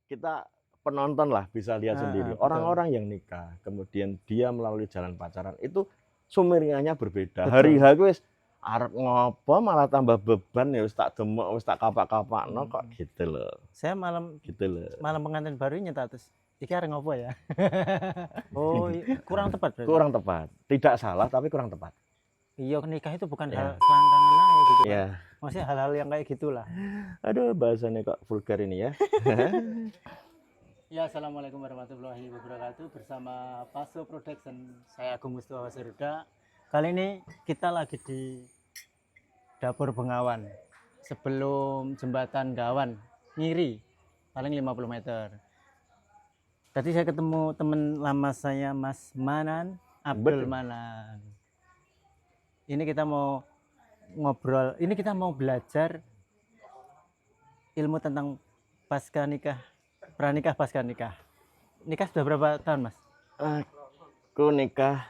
kita penonton lah bisa lihat sendiri. Betul. Orang-orang yang nikah, kemudian dia melalui jalan pacaran itu sumirnya berbeda. Betul. Hari H wis arep ngopo malah tambah beban ya wis tak demok, wis tak kapak-kapakno kok gitu loh. Saya malam Gitu loh. malam pengantin baru nyetak terus iki arep ngopo ya? Oh, kurang tepat berarti. Kurang tepat. Tidak salah tapi kurang tepat. Iya, nikah itu bukan Ya. hal selangkangan aja gitu kan. Ya. Maksudnya hal-hal yang kayak gitulah. Aduh, bahasannya kok vulgar ini ya. Ya, assalamualaikum warahmatullahi wabarakatuh. Bersama Paso Production, saya Agung Mustafa Seruda. Kali ini kita lagi di Dapur Bengawan, sebelum jembatan Gawan, Ngiri, paling 50 meter. Tadi saya ketemu teman lama saya, Mas Manan, Abdul Betul. Manan. Ini kita mau ngobrol, ini kita mau belajar ilmu tentang pasca nikah, pranikah pasca nikah. Nikah sudah berapa tahun, Mas? Aku nikah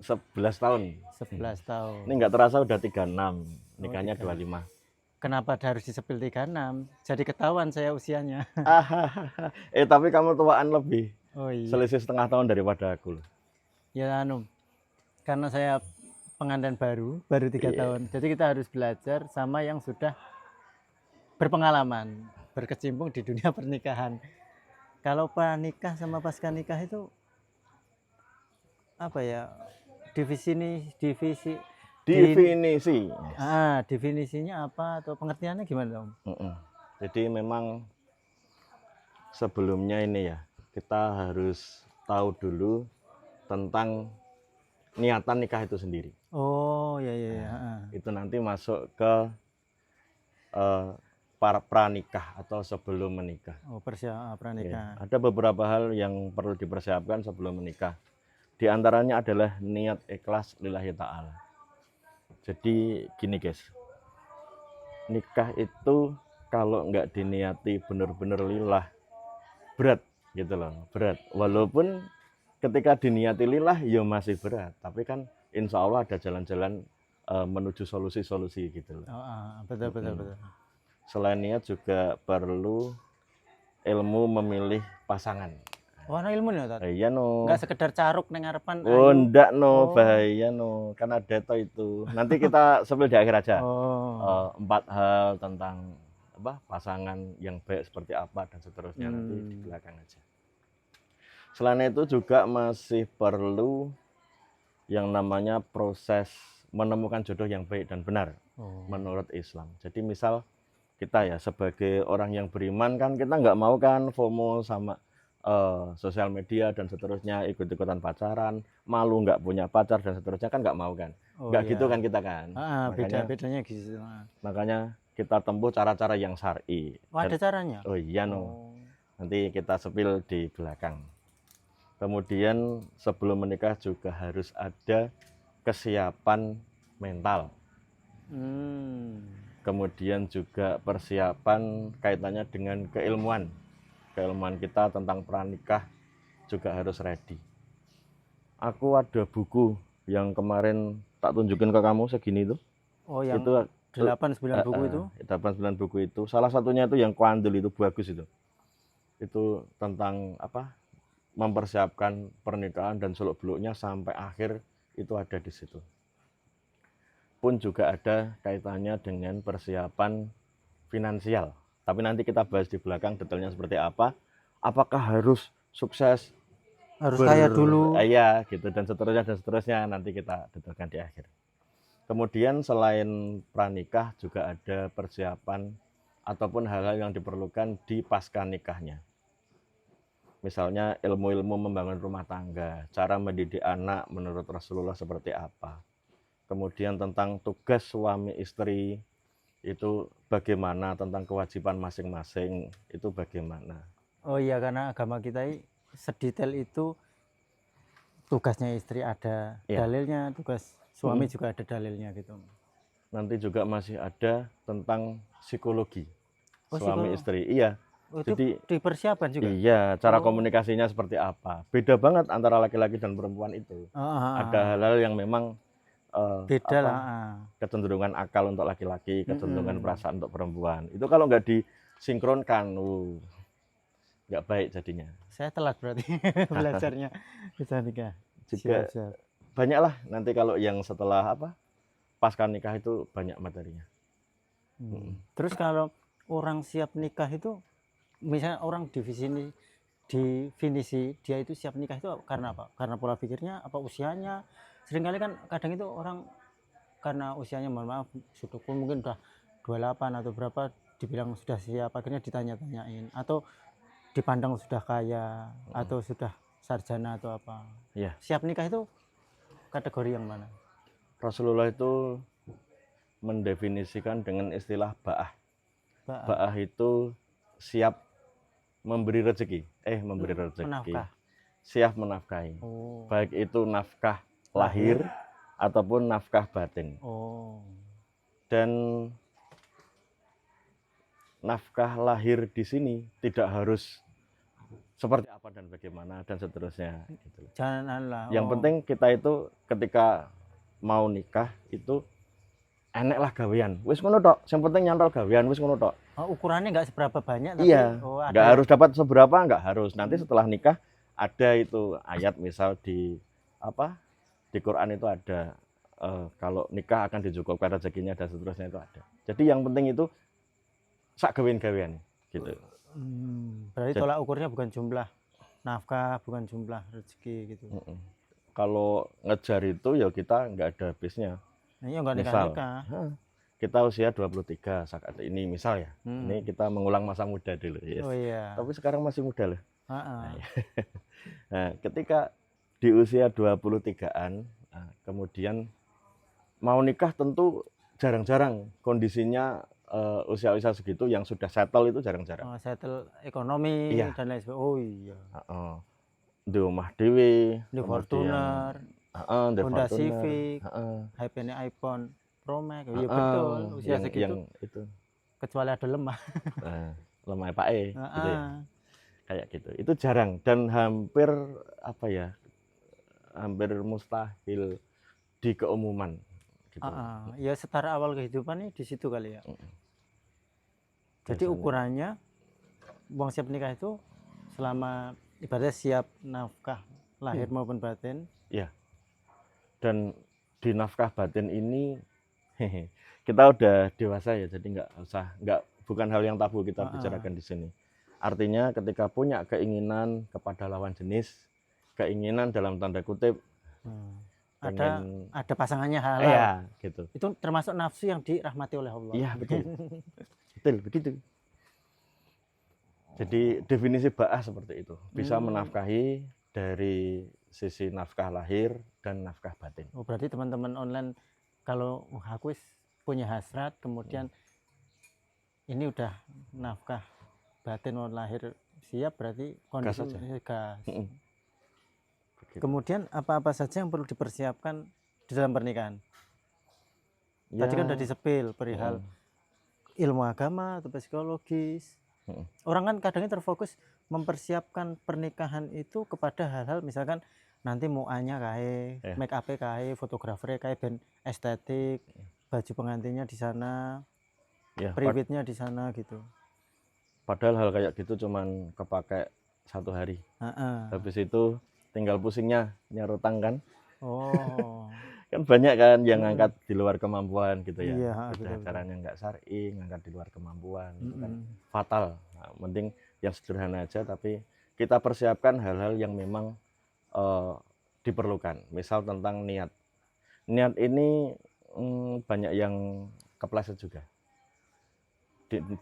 11 tahun. 11 tahun. Ini nggak terasa udah 36. Nikahnya 25. Kenapa harus disepil 36? Jadi ketahuan saya usianya. Tapi kamu tuaan lebih. Oh iya. Selisih setengah tahun daripada aku loh. Ya karena saya pengantin baru 3 tahun. Jadi kita harus belajar sama yang sudah berpengalaman, berkecimpung di dunia pernikahan. Kalau pranikah sama pasca nikah itu apa ya? Definisi. Definisinya apa atau pengertiannya gimana, Om? Jadi memang sebelumnya ini ya, kita harus tahu dulu tentang niatan nikah itu sendiri. Oh ya. Itu nanti masuk ke para pranikah atau sebelum menikah. Oh, pranikah. Ada beberapa hal yang perlu dipersiapkan sebelum menikah. Di antaranya adalah niat ikhlas lillahi ta'ala. Jadi gini guys, nikah itu kalau nggak diniati benar-benar lillah, berat gitu loh, berat. Walaupun ketika diniati lillah ya masih berat, tapi kan insya Allah ada jalan-jalan menuju solusi-solusi gitu loh. Betul. Selain niat juga perlu ilmu memilih pasangan. Warna ilmu nih, Tat? Iya no. Nggak sekedar caruk neng ngarepan. Oh ndak no, bahaya no. Kan ada itu. Nanti kita sepil di akhir aja. 4 hal tentang pasangan yang baik seperti apa dan seterusnya nanti di belakang aja. Selain itu juga masih perlu yang namanya proses menemukan jodoh yang baik dan benar menurut Islam. Jadi misal kita ya sebagai orang yang beriman kan kita nggak mau kan FOMO sama sosial media dan seterusnya, ikut-ikutan pacaran, malu nggak punya pacar dan seterusnya kan nggak mau kan. Nggak gitu kan kita kan. Bedanya gitu. Makanya kita tempuh cara-cara yang syar'i. Ada caranya? Oh iya no. Nanti kita sepil di belakang. Kemudian sebelum menikah juga harus ada kesiapan mental. Kemudian juga persiapan kaitannya dengan keilmuan kita tentang pranikah juga harus ready. Aku ada buku yang kemarin tak tunjukin ke kamu segini itu. Oh yang itu 8-9 buku itu? 8-9 buku itu. Salah satunya itu yang Kuandel itu bagus itu. Itu tentang mempersiapkan pernikahan dan seluk-beluknya sampai akhir itu ada di situ. Pun juga ada kaitannya dengan persiapan finansial. Tapi nanti kita bahas di belakang detailnya seperti apa. Apakah harus sukses? Harus kaya dulu? Iya, gitu dan seterusnya nanti kita detailkan di akhir. Kemudian selain pranikah juga ada persiapan ataupun hal-hal yang diperlukan di pasca nikahnya. Misalnya ilmu-ilmu membangun rumah tangga, cara mendidik anak menurut Rasulullah seperti apa. Kemudian tentang tugas suami istri, itu bagaimana, tentang kewajiban masing-masing itu bagaimana. Oh iya, karena agama kita sedetail itu tugasnya istri ada dalilnya, tugas suami juga ada dalilnya gitu. Nanti juga masih ada tentang psikologi suami istri. Iya. Jadi dipersiapkan juga. Iya, cara komunikasinya seperti apa. Beda banget antara laki-laki dan perempuan itu. Ada hal-hal yang memang beda lah. Kecenderungan akal untuk laki-laki, kecenderungan perasaan untuk perempuan. Itu kalau nggak disinkronkan, nggak baik jadinya. Saya telat berarti belajarnya bisa nikah. Juga Siap. banyaklah nanti kalau yang setelah pasca nikah itu banyak materinya. Terus kalau orang siap nikah itu, misalnya orang definisi dia itu siap nikah itu karena apa? Karena pola pikirnya, apa usianya? Seringkali kan kadang itu orang karena usianya mohon maaf sudah pun mungkin udah 28 atau berapa dibilang sudah siap, akhirnya ditanya-tanyain atau dipandang sudah kaya atau sudah sarjana atau apa. Iya. Siap nikah itu kategori yang mana? Rasulullah itu mendefinisikan dengan istilah ba'ah. Ba'ah itu siap memberi rezeki, Menafkah. siap menafkahi. Baik itu nafkah lahir ataupun nafkah batin. Dan nafkah lahir di sini tidak harus seperti apa dan bagaimana dan seterusnya. Gitu. Janganlah. Yang penting kita itu ketika mau nikah itu enek lah gawean. Wis ngono tok. Yang penting nyantol gawean wis ngono tok. Ukurannya nggak seberapa banyak tapi iya. Nggak harus dapat seberapa, nggak harus. Nanti setelah nikah ada itu ayat misal di Quran itu ada kalau nikah akan dicukupkan rezekinya dan seterusnya itu ada. Jadi yang penting itu sak gawean gitu. Berarti tolak ukurnya bukan jumlah nafkah, bukan jumlah rezeki gitu. Kalau ngejar itu ya kita nggak ada habisnya. Iya nggak nikah. Kita usia 23 saat ini misal ya. Ini kita mengulang masa muda dulu. Yes. Oh iya. Tapi sekarang masih muda loh. Nah, ketika di usia 23-an, kemudian mau nikah tentu jarang-jarang kondisinya usia-usia segitu yang sudah settle itu jarang-jarang. Settle ekonomi dan lain sebagainya. Oh iya. Di rumah dewe, di Fortuner, Honda Civic, HP-nya iPhone Pro Max. Iya betul, usia segitu. Itu. Kecuali ada lemah. Lemah Pak gitu ya. Kayak gitu. Itu jarang dan hampir hampir mustahil di keumuman. Gitu. Ya setara awal kehidupan nih di situ kali ya. Jadi ukurannya uang siap nikah itu selama ibaratnya siap nafkah lahir maupun batin. Iya. Dan di nafkah batin ini kita udah dewasa ya, jadi bukan hal yang tabu kita bicarakan di sini. Artinya ketika punya keinginan kepada lawan jenis, keinginan dalam tanda kutip ada pasangannya halal. Iya, gitu. Itu termasuk nafsu yang dirahmati oleh Allah. Iya, betul. Betul, begitu. Jadi definisi ba'ah seperti itu. Bisa menafkahi dari sisi nafkah lahir dan nafkah batin. Oh, berarti teman-teman online kalau aku punya hasrat kemudian ini udah nafkah batin lahir siap, berarti kondisi gas. Kemudian apa-apa saja yang perlu dipersiapkan di dalam pernikahan? Ya. Tadi kan udah disepil perihal ilmu agama atau psikologis. Orang kan kadangnya terfokus mempersiapkan pernikahan itu kepada hal-hal misalkan nanti muanya kae, make up kae, fotografer kae, ben estetik, baju pengantinnya di sana, priwitnya di sana gitu. Padahal hal kayak gitu cuman kepake 1 hari. Habis itu tinggal pusingnya nyarutang kan. Kan banyak kan yang ngangkat di luar kemampuan gitu ya. Iya, udah caranya nggak syar'i, ngangkat di luar kemampuan. Kan fatal. Nah, penting yang sederhana aja tapi kita persiapkan hal-hal yang memang diperlukan. Misal tentang niat. Niat ini banyak yang kepleset juga.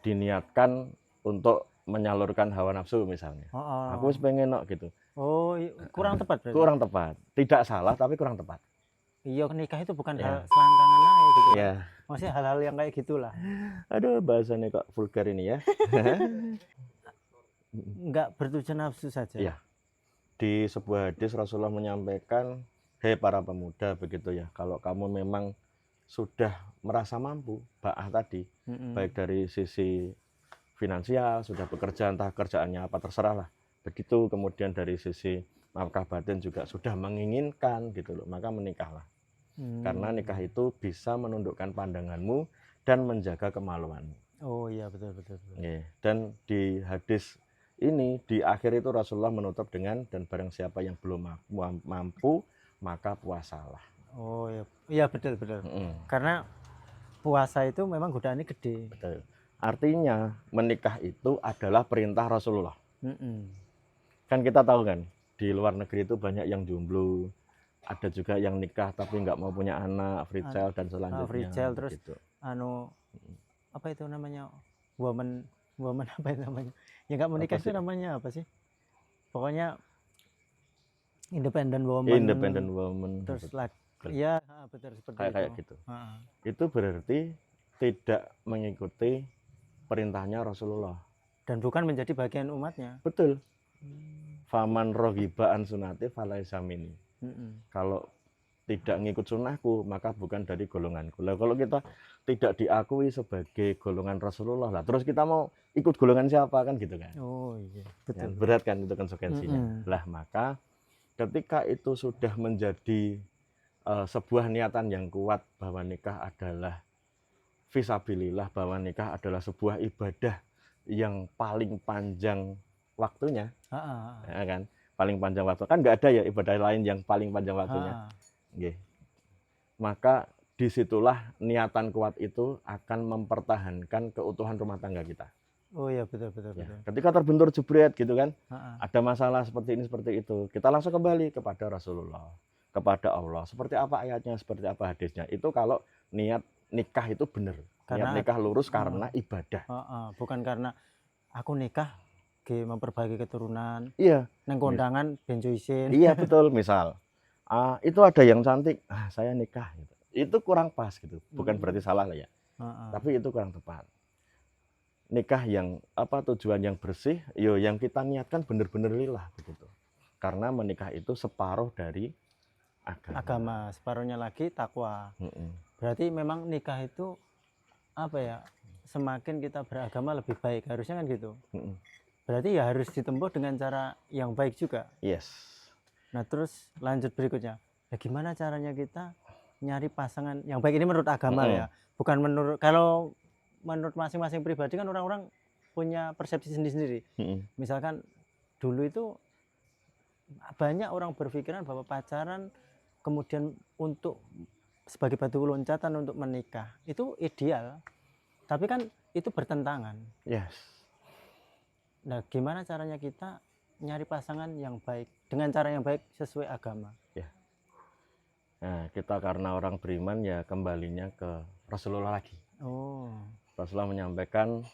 Diniatkan untuk menyalurkan hawa nafsu misalnya. Aku pengen gitu. Kurang tepat berarti. Kurang tepat. Tidak salah tapi kurang tepat. Iya, nikah itu bukan hal selangkangan aja gitu. Iya. Maksudnya hal-hal yang kayak gitulah. Aduh, bahasanya kok vulgar ini ya. Enggak bertujuan nafsu saja. Iya. Di sebuah hadis Rasulullah menyampaikan, "Hei para pemuda begitu ya, kalau kamu memang sudah merasa mampu, ba'ah tadi, baik dari sisi finansial, sudah bekerja entah kerjaannya apa terserah lah. Begitu kemudian dari sisi nafkah batin juga sudah menginginkan gitu loh, maka menikahlah. Karena nikah itu bisa menundukkan pandanganmu dan menjaga kemaluanmu." Oh iya, betul. Dan di hadis ini di akhir itu Rasulullah menutup dengan dan barang siapa yang belum mampu maka puasalah. Oh ya, iya betul. Mm-mm. Karena puasa itu memang godaannya gede. Betul. Artinya menikah itu adalah perintah Rasulullah. Mm-mm. Kan kita tahu kan di luar negeri itu banyak yang jomblo, ada juga yang nikah tapi nggak mau punya anak, free child dan selanjutnya. Free child, terus gitu. apa itu namanya, woman apa itu namanya, ya nggak menikah itu namanya apa sih, pokoknya independent woman, terus ya betul seperti kayak gitu. Itu berarti tidak mengikuti perintahnya Rasulullah dan bukan menjadi bagian umatnya. Betul. Faman rohiba an sunati falaisa minni. Kalau tidak ngikut sunnahku maka bukan dari golonganku. Lah kalau kita tidak diakui sebagai golongan Rasulullah lah, terus kita mau ikut golongan siapa kan gitu kan? Oh iya, betul. Ya, berat kan itu konsekuensinya. Lah maka ketika itu sudah menjadi sebuah niatan yang kuat bahwa nikah adalah fisabilillah, bahwa nikah adalah sebuah ibadah yang paling panjang waktunya, ya kan? Paling panjang waktu kan nggak ada ya ibadah lain yang paling panjang waktunya. Maka disitulah niatan kuat itu akan mempertahankan keutuhan rumah tangga kita. Oh iya betul. Ya, ketika terbentur jebret gitu kan, ada masalah seperti ini seperti itu, kita langsung kembali kepada Rasulullah, kepada Allah. Seperti apa ayatnya, seperti apa hadisnya. Itu kalau niat nikah itu benar, niat nikah lurus karena ibadah. Bukan karena aku nikah memperbaiki keturunan. Iya. Neng kondangan benjo isin. Iya betul. Misal itu ada yang cantik, saya nikah gitu. Itu kurang pas gitu. Bukan berarti salah lah ya. Tapi itu kurang tepat. Nikah yang tujuan yang bersih, yang kita niatkan benar-benar lillah begitu. Karena menikah itu separuh dari agama, separuhnya lagi takwa. Berarti memang nikah itu semakin kita beragama lebih baik, harusnya kan gitu. Berarti ya harus ditempuh dengan cara yang baik juga. Yes. Nah terus lanjut berikutnya, gimana caranya kita nyari pasangan yang baik ini menurut agama ya, bukan kalau menurut masing-masing pribadi kan orang-orang punya persepsi sendiri-sendiri. Misalkan dulu itu banyak orang berpikiran bahwa pacaran kemudian untuk sebagai batu loncatan untuk menikah itu ideal, tapi kan itu bertentangan. Yes. Nah gimana caranya kita nyari pasangan yang baik dengan cara yang baik sesuai agama? Ya. Nah kita karena orang beriman ya kembalinya ke Rasulullah lagi. Rasulullah menyampaikan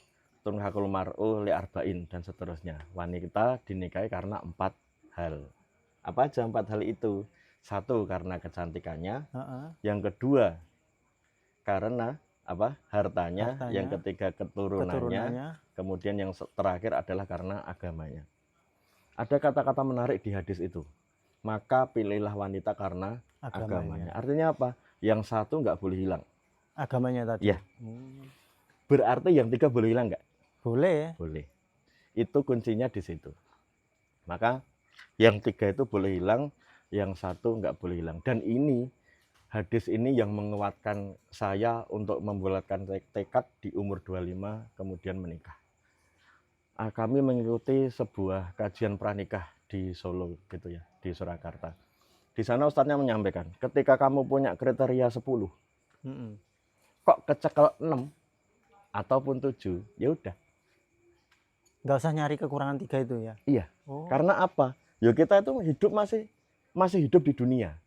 tunhakul mar'u li arba'in dan seterusnya. Wanita dinikahi karena 4 hal. Apa aja 4 hal itu? 1 karena kecantikannya, yang kedua karena hartanya, yang ketiga keturunannya, kemudian yang terakhir adalah karena agamanya. Ada kata-kata menarik di hadis itu. Maka pilihlah wanita karena agamanya. Artinya apa? Yang 1 nggak boleh hilang. Agamanya tadi. Ya. Berarti yang 3 boleh hilang nggak? Boleh. Boleh. Itu kuncinya di situ. Maka yang 3 itu boleh hilang, yang 1 nggak boleh hilang. Dan ini hadis ini yang menguatkan saya untuk membulatkan tekad di umur 25 kemudian menikah. Kami mengikuti sebuah kajian pranikah di Solo gitu ya, di Surakarta. Di sana ustadznya menyampaikan, ketika kamu punya kriteria 10, kok kecekel 6 ataupun 7, ya udah. Nggak usah nyari kekurangan 3 itu ya? Iya. Karena apa? Ya kita itu hidup masih hidup di dunia.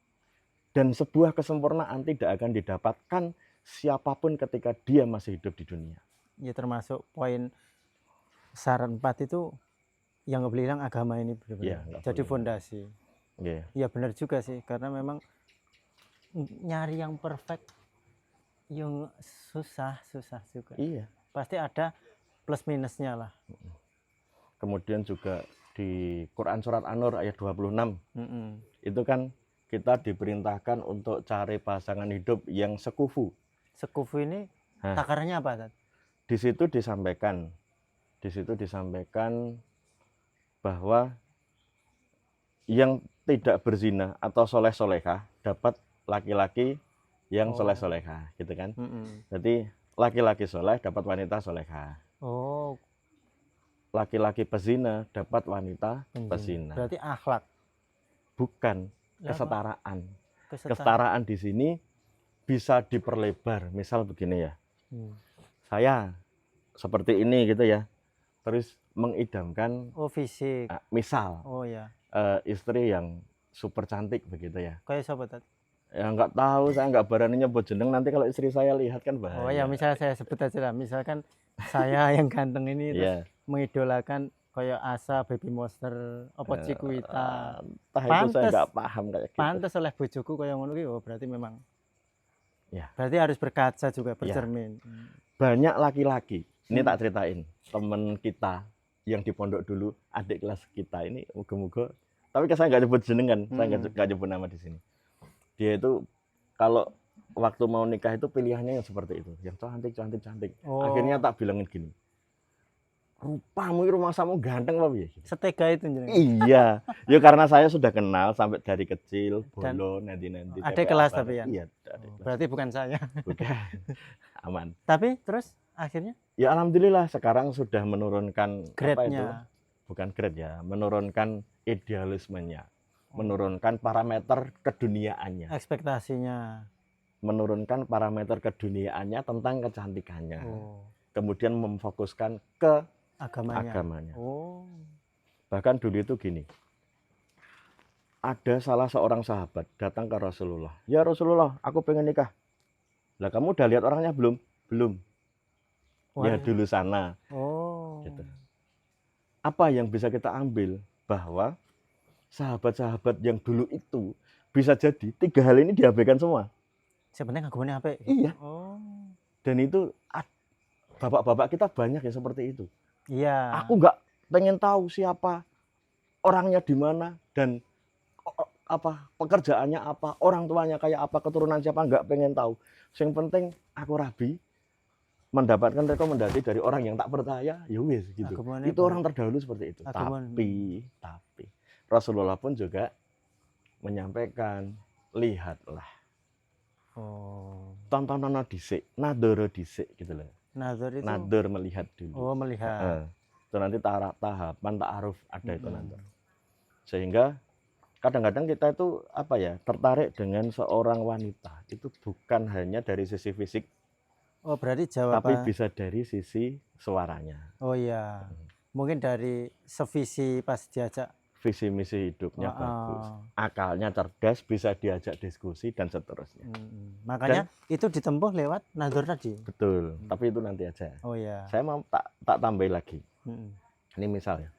Dan sebuah kesempurnaan tidak akan didapatkan siapapun ketika dia masih hidup di dunia. Ya termasuk poin saran 4 itu yang nggak boleh hilang agama ini benar-benar. Ya, jadi fondasi. Ya benar juga sih, karena memang nyari yang perfect yang susah juga. Iya. Pasti ada plus minusnya lah. Kemudian juga di Quran surat An-Nur ayat 26. Itu kan kita diperintahkan untuk cari pasangan hidup yang sekufu. Sekufu ini takarannya apa? Di situ disampaikan bahwa yang tidak berzina atau soleh-solehah dapat laki-laki yang soleh-solehah, gitu kan? Jadi laki-laki soleh dapat wanita solehah. laki-laki pezina dapat wanita Penjina. pezina. Berarti akhlak. Bukan Ya, apa? kesetaraan. Kesetaraan. Kesetaraan di sini bisa diperlebar. Misal begini ya, saya seperti ini gitu ya, terus mengidamkan Oh, fisik. misal Oh ya. istri yang super cantik begitu ya. Kayak siapa tadi? Ya nggak tahu, saya nggak berani nyebut jeneng, nanti kalau istri saya lihat kan bahaya. Oh ya, misalnya saya sebut aja lah. Misalkan saya yang ganteng ini terus Iya. mengidolakan kayak Asa, Baby Monster, apa Cikuita. Entah itu saya Pantes. nggak paham kayak gitu. Pantes oleh bojoku kayak ngono ki, oh berarti memang. Ya. Berarti harus berkaca juga, bercermin. Banyak laki-laki, ini tak ceritain, temen kita yang di pondok dulu, adik kelas kita ini, moga-moga, tapi saya nggak nyebut jenengan, saya nggak nyebut nama di sini. Dia itu kalau waktu mau nikah itu pilihannya yang seperti itu, yang cantik. Oh. Akhirnya tak bilangin gini, rupamu rumah samu ganteng apa ya? Setega itu jenengan. Iya, ya karena saya sudah kenal sampai dari kecil, Dan bolo nanti. ada kelas tapi ya? Iya, ada kelas. Berarti bukan saya. Bukan, aman. Tapi terus akhirnya Ya alhamdulillah sekarang sudah menurunkan grade-nya. Bukan grade ya, menurunkan idealismenya, menurunkan parameter keduniaannya, Ekspektasinya. menurunkan parameter keduniaannya tentang kecantikannya, Oh. kemudian memfokuskan ke Agamanya. agamanya. Oh. Bahkan dulu itu gini, ada salah seorang sahabat datang ke Rasulullah. Ya Rasulullah, aku pengen nikah. Lah kamu udah lihat orangnya belum? Belum. Ya Wah. dulu sana. Oh. Gitu. Apa yang bisa kita ambil bahwa sahabat-sahabat yang dulu itu bisa jadi 3 hal ini diabaikan semua. Sebenarnya agamanya apa? Iya. Oh. Dan itu bapak-bapak kita banyak yang seperti itu. Iya. Aku nggak pengen tahu siapa orangnya di mana dan apa pekerjaannya apa, orang tuanya kayak apa, keturunan siapa, nggak pengen tahu. Yang penting aku rabi mendapatkan rekomendasi dari orang yang tak percaya, ya wis gitu. Agamanya Itu orang terdahulu seperti itu. Tapi Rasulullah pun juga menyampaikan, lihatlah. Oh. Tontonan dhisik, nadoro dhisik gitu loh. Nazar itu. Nador melihat dulu. Oh, melihat. Itu nanti tahapan ta'aruf ada itu nanti. Sehingga kadang-kadang kita itu apa ya, tertarik dengan seorang wanita itu bukan hanya dari sisi fisik. Oh, berarti jawaban. Tapi bisa dari sisi suaranya. Oh iya. Mungkin dari sevisi pas diajak. Visi misi hidupnya bagus. Akalnya cerdas, bisa diajak diskusi dan seterusnya. Makanya itu ditempuh lewat nazar tadi. Betul, tapi itu nanti aja. Oh iya. Saya mau tak tambahin lagi. Ini misalnya,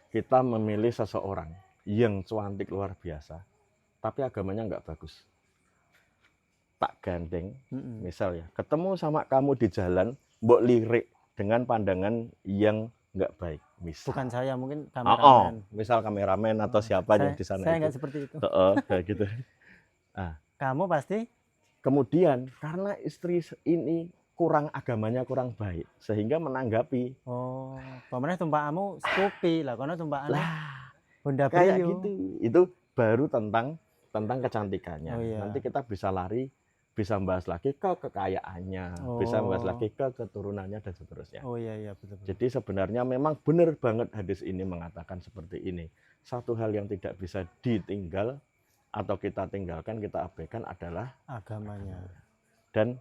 kita memilih seseorang yang cantik luar biasa, tapi agamanya nggak bagus. Tak gandeng, misal ya, ketemu sama kamu di jalan, mbok lirik dengan pandangan yang nggak baik. Misal. Bukan saya, mungkin kameramen. Misal kameramen atau siapa yang di sana. Saya nggak seperti itu. Kayak gitu. Nah, kamu pasti. Kemudian karena istri ini kurang agamanya kurang baik, sehingga menanggapi. Oh, pemenang tumpakmu stupi lah, karena tumpakannya Honda kayak Brio. gitu. Itu baru tentang kecantikannya. Oh, iya. Nanti kita bisa bisa membahas lagi ke kekayaannya, bisa membahas lagi ke keturunannya dan seterusnya. Oh iya betul. Jadi sebenarnya memang benar banget hadis ini mengatakan seperti ini. Satu hal yang tidak bisa ditinggal atau kita tinggalkan, kita abaikan adalah agamanya. Dan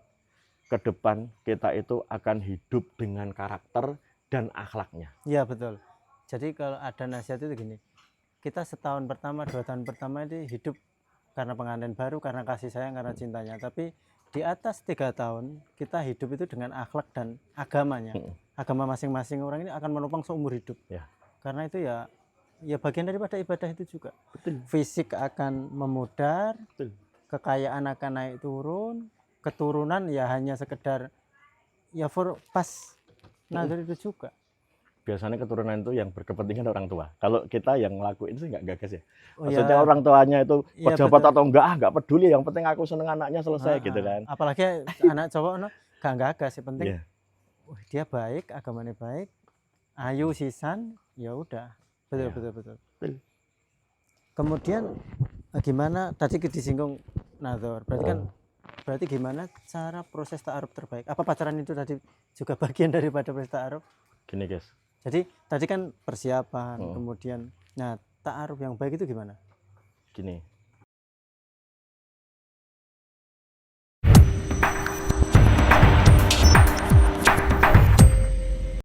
ke depan kita itu akan hidup dengan karakter dan akhlaknya. Iya betul. Jadi kalau ada nasihat itu gini, kita setahun pertama, 2 tahun pertama ini hidup karena pengantin baru, karena kasih sayang, karena cintanya. Tapi di atas 3 tahun kita hidup itu dengan akhlak dan agamanya. Agama masing-masing orang ini akan menopang seumur hidup. Ya. Karena itu ya bagian daripada ibadah itu juga. Betul. Fisik akan memudar, betul. Kekayaan akan naik turun, keturunan ya hanya sekedar ya pas nazar itu juga. Biasanya keturunan itu yang berkepentingan orang tua. Kalau kita yang ngelakuin sih nggak gagas ya. Oh, maksudnya ya. orang tuanya itu Iya, pejabat betul. atau nggak peduli. Yang penting aku seneng anaknya selesai gitu kan. Apalagi anak cowok gak gagas, yang penting dia baik, agamanya baik, ayu sisan, ya udah. Betul. Kemudian gimana tadi disinggung nazar. Berarti gimana cara proses ta'aruf terbaik? Apa pacaran itu tadi juga bagian daripada proses ta'aruf? Gini guys, Jadi tadi kan persiapan, Hmm. kemudian, nah ta'aruf yang baik itu gimana? Gini,